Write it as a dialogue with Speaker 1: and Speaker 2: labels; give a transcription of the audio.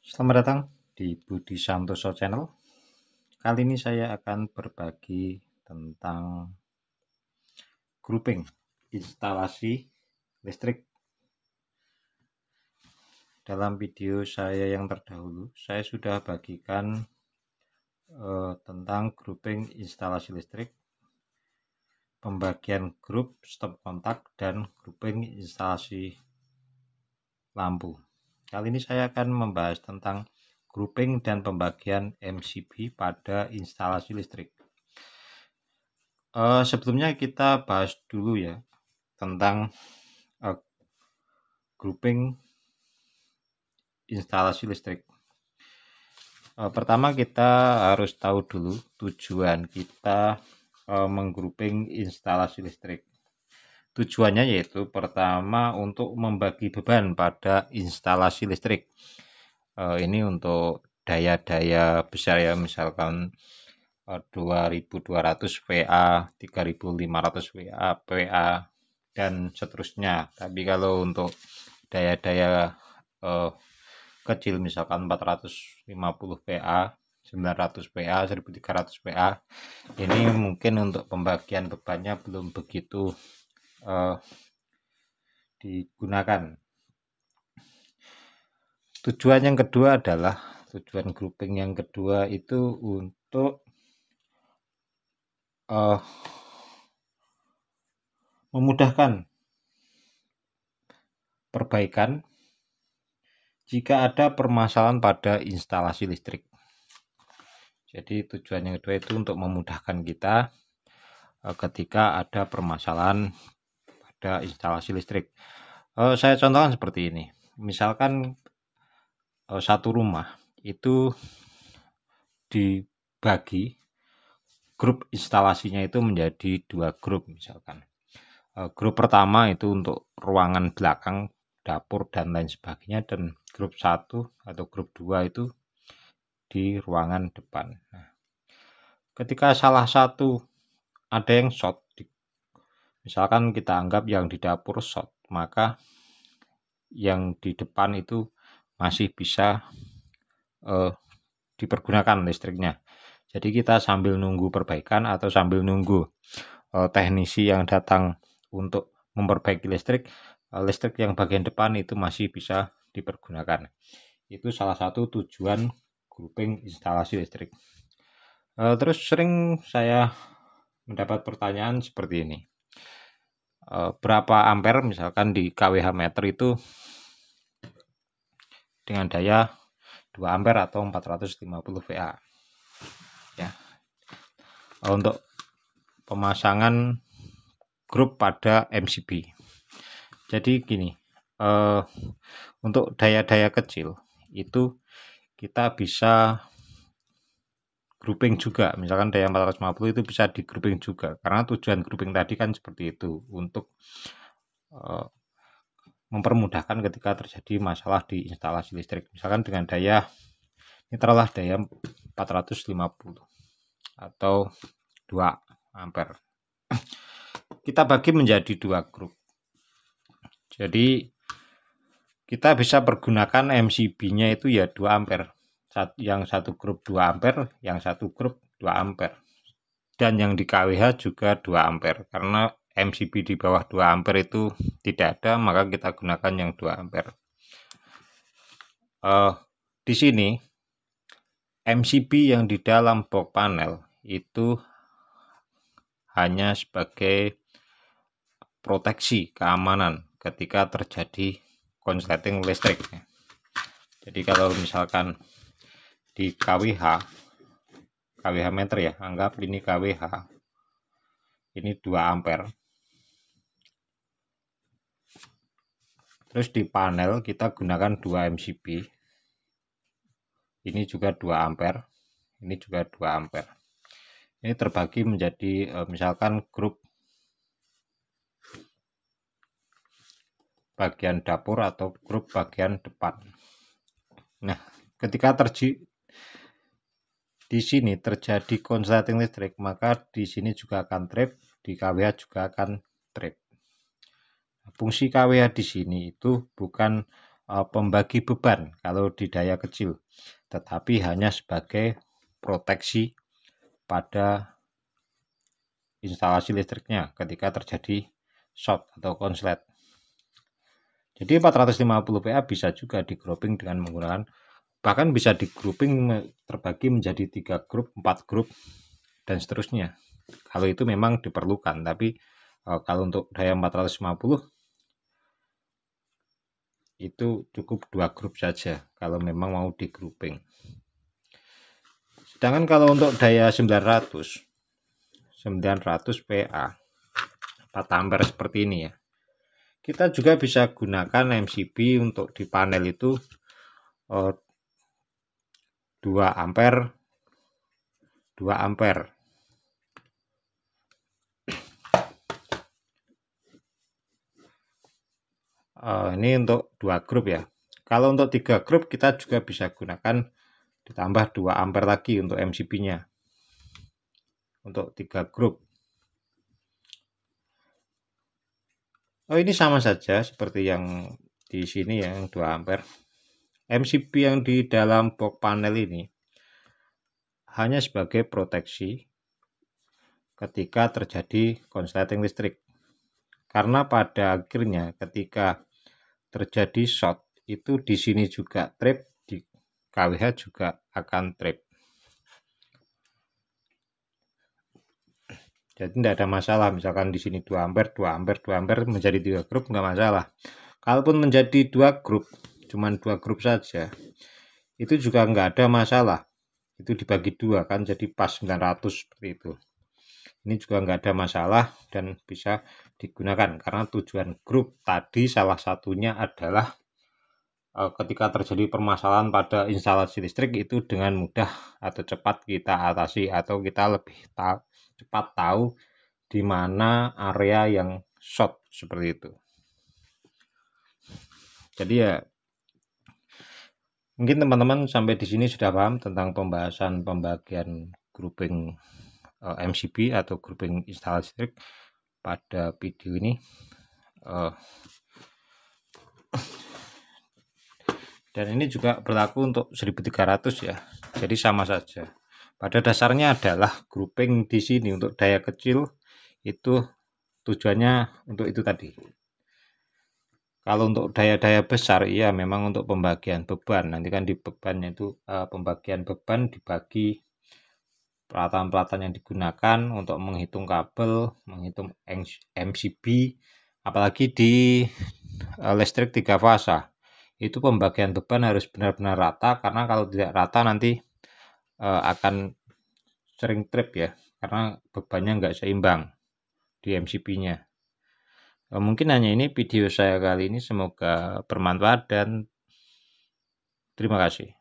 Speaker 1: Selamat datang di Budi Santoso Channel. Kali ini saya akan berbagi tentang grouping instalasi listrik. Dalam video saya yang terdahulu, saya sudah bagikan tentang grouping instalasi listrik, pembagian grup stop kontak, dan grouping instalasi lampu. Kali ini saya akan membahas tentang grouping dan pembagian MCB pada instalasi listrik. Sebelumnya kita bahas dulu ya tentang grouping instalasi listrik. Pertama kita harus tahu dulu tujuan kita menggrouping instalasi listrik. Tujuannya yaitu pertama untuk membagi beban pada instalasi listrik. Ini untuk daya-daya besar ya, misalkan 2200 VA, 3500 VA dan seterusnya. Tapi kalau untuk daya-daya kecil misalkan 450 VA, 900 VA, 1300 VA, ini mungkin untuk pembagian bebannya belum begitu digunakan. Tujuan yang kedua adalah tujuan grouping yang kedua itu untuk memudahkan perbaikan jika ada permasalahan pada instalasi listrik. Jadi tujuan yang kedua itu untuk memudahkan kita ketika ada permasalahan pada instalasi listrik. Saya contohkan seperti ini. Misalkan satu rumah itu dibagi grup instalasinya itu menjadi 2 grup misalkan. Grup pertama itu untuk ruangan belakang, dapur dan lain sebagainya, dan grup 1 atau grup 2 itu di ruangan depan. Nah, ketika salah satu ada yang short, misalkan kita anggap yang di dapur short, maka yang di depan itu masih bisa dipergunakan listriknya. Jadi kita sambil nunggu perbaikan atau sambil nunggu teknisi yang datang untuk memperbaiki listrik yang bagian depan itu masih bisa dipergunakan. Itu salah satu tujuan grouping instalasi listrik. Terus sering saya mendapat pertanyaan seperti ini. Berapa ampere misalkan di kWh meter itu dengan daya 2 ampere atau 450 VA. Ya. Untuk pemasangan grup pada MCB. Jadi gini, untuk daya-daya kecil itu kita bisa grouping juga, misalkan daya 450 itu bisa di grouping juga, karena tujuan grouping tadi kan seperti itu, untuk mempermudahkan ketika terjadi masalah di instalasi listrik. Misalkan dengan daya netralah daya 450 atau 2 ampere. Kita bagi menjadi 2 grup. Jadi kita bisa pergunakan MCB-nya itu ya 2 ampere. Yang satu grup 2 ampere, yang satu grup 2 ampere. Dan yang di kWh juga 2 ampere. Karena MCB di bawah 2 ampere itu tidak ada, maka kita gunakan yang 2 ampere. Di sini MCB yang di dalam box panel itu hanya sebagai proteksi keamanan ketika terjadi konsleting listrik. Jadi kalau misalkan di kWh meter ya, anggap ini kWh, ini 2 ampere. Terus di panel kita gunakan 2 MCB, ini juga 2 ampere, ini juga 2 ampere. Ini terbagi menjadi misalkan grup bagian dapur atau grup bagian depan. Nah, ketika di sini terjadi konsleting listrik, maka di sini juga akan trip, di kWh juga akan trip. Fungsi kWh di sini itu bukan pembagi beban kalau di daya kecil, tetapi hanya sebagai proteksi pada instalasi listriknya ketika terjadi short atau konslet. Jadi 450 PA bisa juga di grouping dengan menggunakan, bahkan bisa di grouping terbagi menjadi 3 grup, 4 grup, dan seterusnya. Kalau itu memang diperlukan, tapi kalau untuk daya 450 itu cukup 2 grup saja kalau memang mau di grouping. Sedangkan kalau untuk daya 900 PA 4 ampere seperti ini ya, kita juga bisa gunakan MCB untuk di panel itu 2 ampere 2 ampere. Ini untuk 2 grup ya. Kalau untuk 3 grup kita juga bisa gunakan ditambah 2 ampere lagi untuk MCB-nya. Untuk 3 grup. Ini sama saja seperti yang di sini ya, yang 2 ampere. MCB yang di dalam box panel ini hanya sebagai proteksi ketika terjadi konsleting listrik. Karena pada akhirnya ketika terjadi short itu di sini juga trip, di KWH juga akan trip. Jadi tidak ada masalah, misalkan di sini 2 ampere, 2 ampere, 2 ampere menjadi 3 grup nggak masalah. Kalaupun menjadi 2 grup, cuman 2 grup saja, itu juga nggak ada masalah. Itu dibagi 2 kan jadi pas 900 seperti itu. Ini juga nggak ada masalah dan bisa digunakan karena tujuan grup tadi salah satunya adalah ketika terjadi permasalahan pada instalasi listrik itu dengan mudah atau cepat kita atasi, atau kita lebih cepat tahu di mana area yang short seperti itu. Jadi ya mungkin teman-teman sampai di sini sudah paham tentang pembahasan pembagian grouping MCB atau grouping instalasi listrik pada video ini. Dan ini juga berlaku untuk 1300 ya. Jadi sama saja. Pada dasarnya adalah grouping di sini untuk daya kecil itu tujuannya untuk itu tadi. Kalau untuk daya-daya besar ya memang untuk pembagian beban. Nanti kan di bebannya itu pembagian beban dibagi peralatan-peralatan yang digunakan untuk menghitung kabel, menghitung MCB, apalagi di listrik 3 fasa. Itu pembagian beban harus benar-benar rata, karena kalau tidak rata nanti akan sering trip ya, karena bebannya nggak seimbang di MCB-nya. Mungkin hanya ini video saya kali ini, semoga bermanfaat dan terima kasih.